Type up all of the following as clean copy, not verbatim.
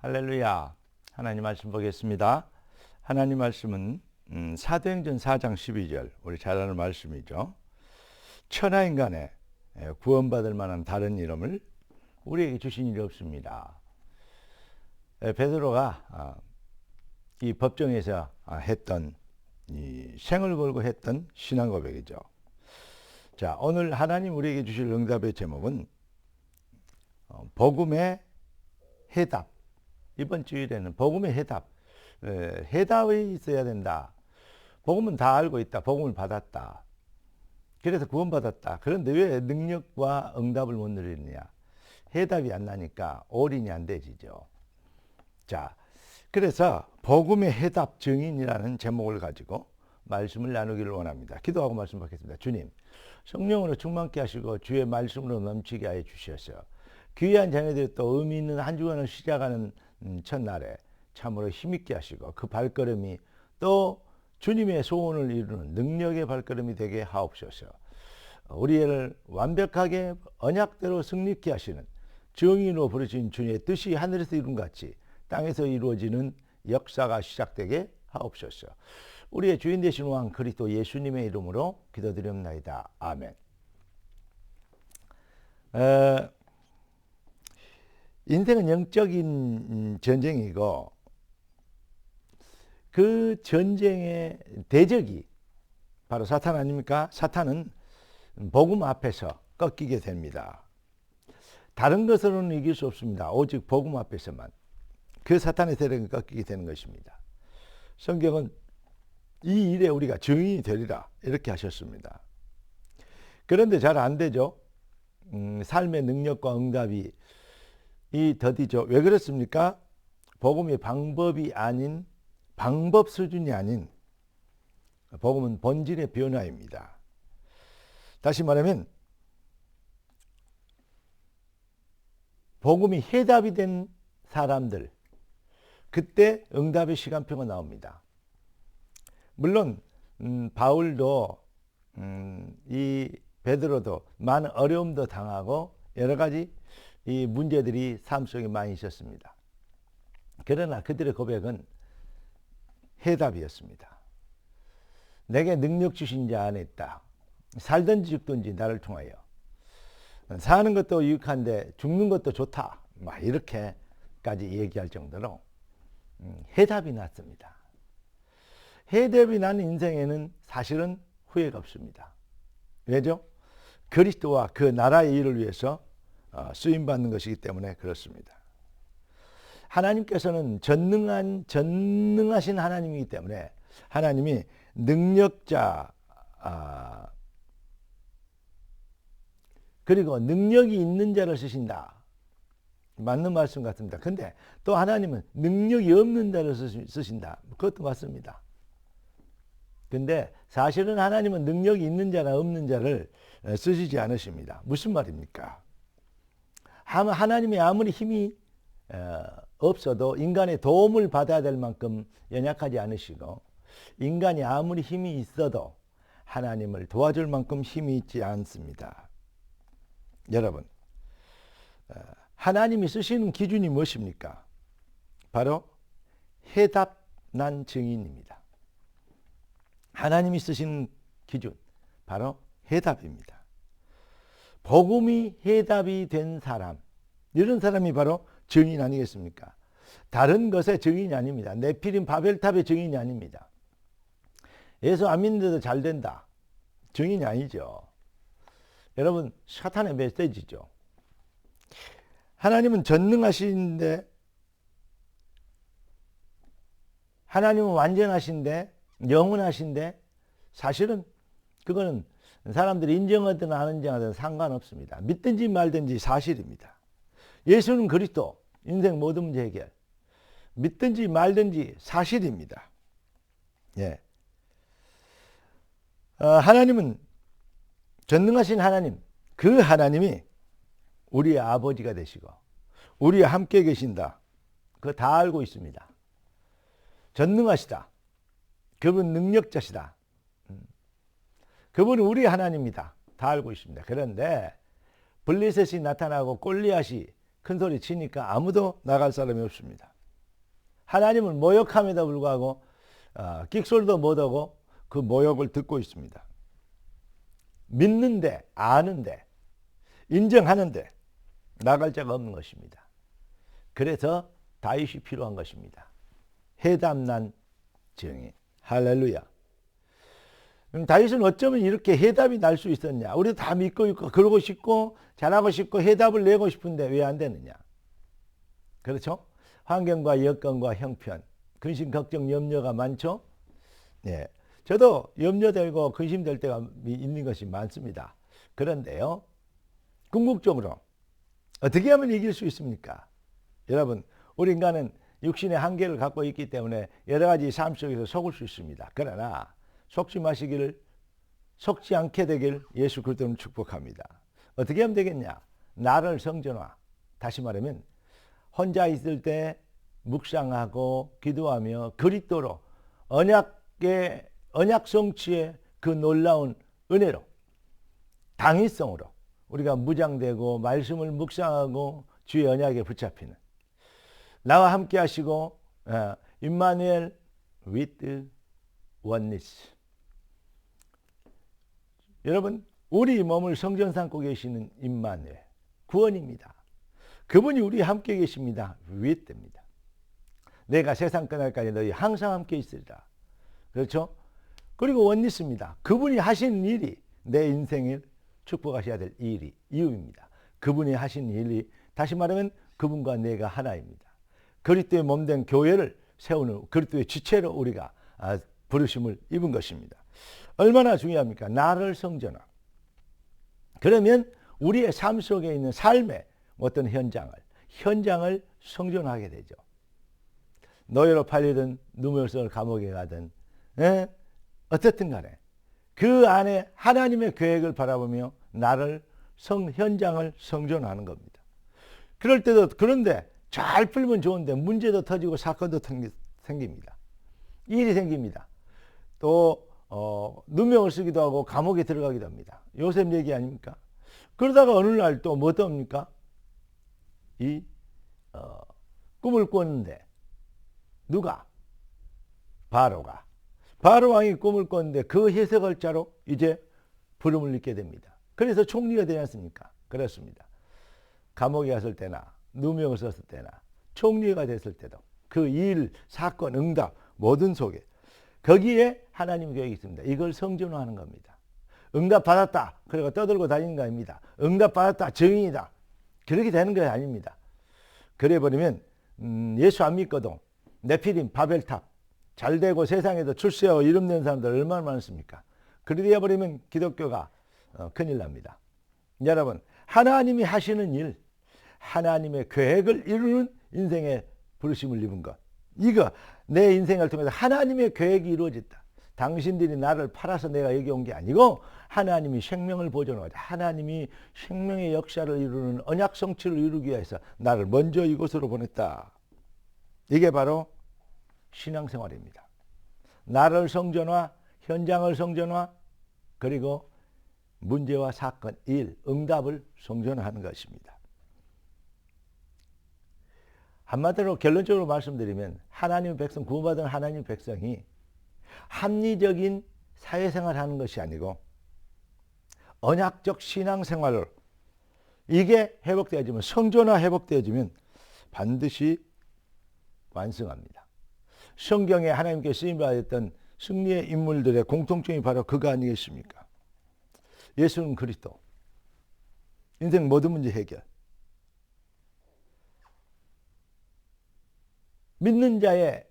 할렐루야. 하나님 말씀 보겠습니다. 하나님 말씀은 사도행전 4장 12절, 우리 잘 아는 말씀이죠. 천하인간에 구원받을 만한 다른 이름을 우리에게 주신 일이 없습니다. 베드로가 이 법정에서 했던 이 생을 걸고 했던 신앙 고백이죠. 자, 오늘 하나님 우리에게 주실 응답의 제목은 복음의 해답. 이번 주일에는 복음의 해답. 해답이 있어야 된다. 복음은 다 알고 있다. 복음을 받았다. 그래서 구원받았다. 그런데 왜 능력과 응답을 못 누리느냐? 해답이 안 나니까 올인이 안 되지죠. 자, 그래서 복음의 해답 증인이라는 제목을 가지고 말씀을 나누기를 원합니다. 기도하고 말씀 받겠습니다. 주님, 성령으로 충만케 하시고 주의 말씀으로 넘치게 하여 주셔서 귀한 자녀들이 또 의미 있는 한 주간을 시작하는 첫날에 참으로 힘있게 하시고 그 발걸음이 또 주님의 소원을 이루는 능력의 발걸음이 되게 하옵소서. 우리를 완벽하게 언약대로 승리케 하시는 정의로 부르신 주님의 뜻이 하늘에서 이룬 같이 땅에서 이루어지는 역사가 시작되게 하옵소서. 우리의 주인 되신 왕 그리스도 예수님의 이름으로 기도드립니다. 아멘. 인생은 영적인 전쟁이고 그 전쟁의 대적이 바로 사탄 아닙니까? 사탄은 복음 앞에서 꺾이게 됩니다. 다른 것으로는 이길 수 없습니다. 오직 복음 앞에서만 그 사탄의 세력이 꺾이게 되는 것입니다. 성경은 이 일에 우리가 증인이 되리라 이렇게 하셨습니다. 그런데 잘 안 되죠. 삶의 능력과 응답이 더디죠. 왜 그렇습니까? 복음의 방법이 아닌, 방법 수준이 아닌 복음은 본질의 변화입니다. 다시 말하면 복음이 해답이 된 사람들, 그때 응답의 시간표가 나옵니다. 물론 바울도 이 베드로도 많은 어려움도 당하고 여러 가지 이 문제들이 삶 속에 많이 있었습니다. 그러나 그들의 고백은 해답이었습니다. 내게 능력 주신 자 안에 있다. 살든지 죽든지 나를 통하여. 사는 것도 유익한데 죽는 것도 좋다. 막 이렇게까지 얘기할 정도로 해답이 났습니다. 해답이 난 인생에는 사실은 후회가 없습니다. 왜죠? 그리스도와 그 나라의 일을 위해서 쓰임받는 것이기 때문에 그렇습니다. 하나님께서는 전능하신 하나님이기 때문에 하나님이 능력자 그리고 능력이 있는 자를 쓰신다. 맞는 말씀 같습니다. 근데 또 하나님은 능력이 없는 자를 쓰신다. 그것도 맞습니다. 근데 사실은 하나님은 능력이 있는 자나 없는 자를 쓰시지 않으십니다. 무슨 말입니까? 하나님이 아무리 힘이 없어도 인간의 도움을 받아야 될 만큼 연약하지 않으시고 인간이 아무리 힘이 있어도 하나님을 도와줄 만큼 힘이 있지 않습니다. 여러분, 하나님이 쓰시는 기준이 무엇입니까? 바로 해답난 증인입니다. 하나님이 쓰시는 기준, 바로 해답입니다. 복음이 해답이 된 사람, 이런 사람이 바로 증인 아니겠습니까? 다른 것의 증인이 아닙니다. 네피림 바벨탑의 증인이 아닙니다. 예수 안 믿는데도 잘 된다. 증인이 아니죠. 여러분, 사탄의 메시지죠. 하나님은 전능하신데, 하나님은 완전하신데, 영원하신데, 사실은 그거는 사람들이 인정하든 안 인정하든 상관없습니다. 믿든지 말든지 사실입니다. 예수는 그리스도, 인생 모든 문제 해결. 믿든지 말든지 사실입니다. 예. 하나님은 전능하신 하나님, 그 하나님이 우리의 아버지가 되시고 우리와 함께 계신다. 그거 다 알고 있습니다. 전능하시다. 그분 능력자시다. 그분은 우리 하나님이다. 다 알고 있습니다. 그런데 블리셋이 나타나고 골리앗이 큰 소리 치니까 아무도 나갈 사람이 없습니다. 하나님을 모욕함에도 불구하고 끽소리도 못하고 그 모욕을 듣고 있습니다. 믿는데, 아는데, 인정하는데 나갈 자가 없는 것입니다. 그래서 다윗이 필요한 것입니다. 해답난 정의. 할렐루야. 다윗은 어쩌면 이렇게 해답이 날 수 있었냐? 우리도 다 믿고 있고 그러고 싶고 잘하고 싶고 해답을 내고 싶은데 왜 안 되느냐? 그렇죠? 환경과 여건과 형편, 근심, 걱정, 염려가 많죠? 네. 저도 염려되고 근심될 때가 있는 것이 많습니다. 그런데요, 궁극적으로 어떻게 하면 이길 수 있습니까? 여러분, 우리 인간은 육신의 한계를 갖고 있기 때문에 여러 가지 삶 속에서 속을 수 있습니다. 그러나 속지 마시기를, 속지 않게 되길 예수 그리스도는 축복합니다. 어떻게 하면 되겠냐? 나를 성전화. 다시 말하면 혼자 있을 때 묵상하고 기도하며 그리스도로 언약 성취의 그 놀라운 은혜로, 당위성으로 우리가 무장되고 말씀을 묵상하고 주의 언약에 붙잡히는, 나와 함께 하시고 임마누엘 with oneness. 여러분, 우리 몸을 성전 삼고 계시는 임마누엘, 구원입니다. 그분이 우리 함께 계십니다. with입니다. 내가 세상 끝날까지 너희 항상 함께 있으리라. 그렇죠? 그리고 원리스입니다. 그분이 하신 일이 내 인생을 축복하셔야 될 이유입니다. 그분이 하신 일이, 다시 말하면 그분과 내가 하나입니다. 그리스도의 몸된 교회를 세우는 그리스도의 지체로 우리가 부르심을 입은 것입니다. 얼마나 중요합니까? 나를 성전화. 그러면 우리의 삶 속에 있는 삶의 어떤 현장을 성전하게 되죠. 노예로 팔리든 누명을 감옥에 가든 어쨌든 간에 그 안에 하나님의 계획을 바라보며 나를 현장을 성전하는 겁니다. 그럴 때도, 그런데 잘 풀면 좋은데 문제도 터지고 사건도 생깁니다. 일이 생깁니다. 또 누명을 쓰기도 하고 감옥에 들어가기도 합니다. 요셉 얘기 아닙니까? 그러다가 어느 날 또 뭐 떱니까? 꿈을 꿨는데 누가? 바로 왕이 꿈을 꿨는데 그 해석을 자로 이제 부름을 입게 됩니다. 그래서 총리가 되지 않습니까? 그렇습니다. 감옥에 갔을 때나 누명을 썼을 때나 총리가 됐을 때도 그 일, 사건, 응답 모든 속에 거기에 하나님 계획이 있습니다. 이걸 성전화하는 겁니다. 응답 받았다. 그리고 떠들고 다니는 거 아닙니다. 응답 받았다. 증인이다. 그렇게 되는 거 아닙니다. 그래 버리면 예수 안 믿거든 네피림, 바벨탑 잘되고 세상에도 출세하고 이름 낸 사람들 얼마나 많습니까? 그래 되어 버리면 기독교가 큰일 납니다. 여러분, 하나님이 하시는 일, 하나님의 계획을 이루는 인생의 부르심을 입은 것, 이거 내 인생을 통해서 하나님의 계획이 이루어졌다. 당신들이 나를 팔아서 내가 여기 온 게 아니고 하나님이 생명을 보존하고 하나님이 생명의 역사를 이루는 언약 성취를 이루기 위해서 나를 먼저 이곳으로 보냈다. 이게 바로 신앙생활입니다. 나를 성전화, 현장을 성전화, 그리고 문제와 사건, 일, 응답을 성전하는 것입니다. 한마디로 결론적으로 말씀드리면 하나님의 백성, 구원받은 하나님의 백성이 합리적인 사회생활을 하는 것이 아니고 언약적 신앙생활을, 이게 회복되어지면, 성전화 회복되어지면 반드시 완성합니다. 성경에 하나님께 쓰임받았던 승리의 인물들의 공통점이 바로 그거 아니겠습니까? 예수는 그리스도, 인생 모든 문제 해결, 믿는 자의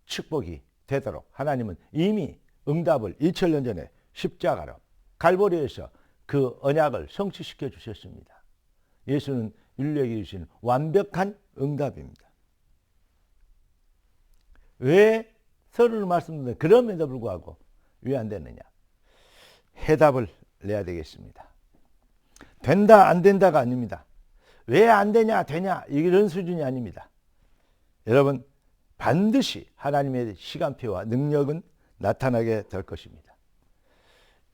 축복이 되도록 하나님은 이미 응답을 2000년 전에 십자가로 갈보리에서 그 언약을 성취시켜 주셨습니다. 예수는 인류에게 주신 완벽한 응답입니다. 왜 서론을 말씀드렸는데 그럼에도 불구하고 왜 안 되느냐? 해답을 내야 되겠습니다. 된다 안 된다가 아닙니다. 왜 안 되냐 되냐 이런 수준이 아닙니다. 여러분, 반드시 하나님의 시간표와 능력은 나타나게 될 것입니다.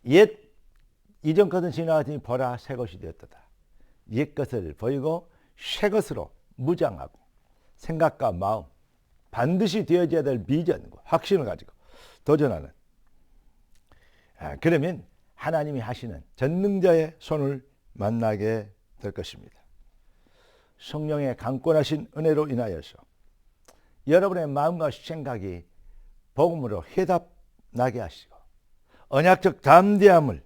옛 이전 것은 지나가더니 보라 새 것이 되었도다. 옛 것을 보이고 새 것으로 무장하고 생각과 마음, 반드시 되어져야 될 비전과 확신을 가지고 도전하는, 그러면 하나님이 하시는 전능자의 손을 만나게 될 것입니다. 성령의 강권하신 은혜로 인하여서 여러분의 마음과 생각이 복음으로 해답나게 하시고 언약적 담대함을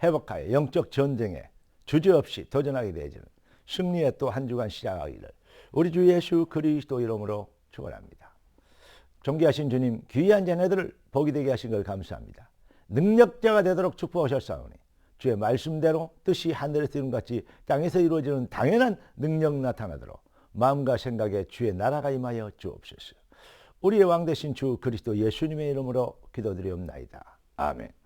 회복하여 영적 전쟁에 주저없이 도전하게 되어지는 승리의 또 한 주간 시작하기를 우리 주 예수 그리스도 이름으로 축원합니다. 존귀하신 주님, 귀한 자녀들을 복이 되게 하신 걸 감사합니다. 능력자가 되도록 축복하셨사오니 주의 말씀대로 뜻이 하늘에서 이룬 같이 땅에서 이루어지는 당연한 능력 나타나도록 마음과 생각에 주의 나라가 임하여 주옵소서. 우리의 왕 되신 주 그리스도 예수님의 이름으로 기도드리옵나이다. 아멘.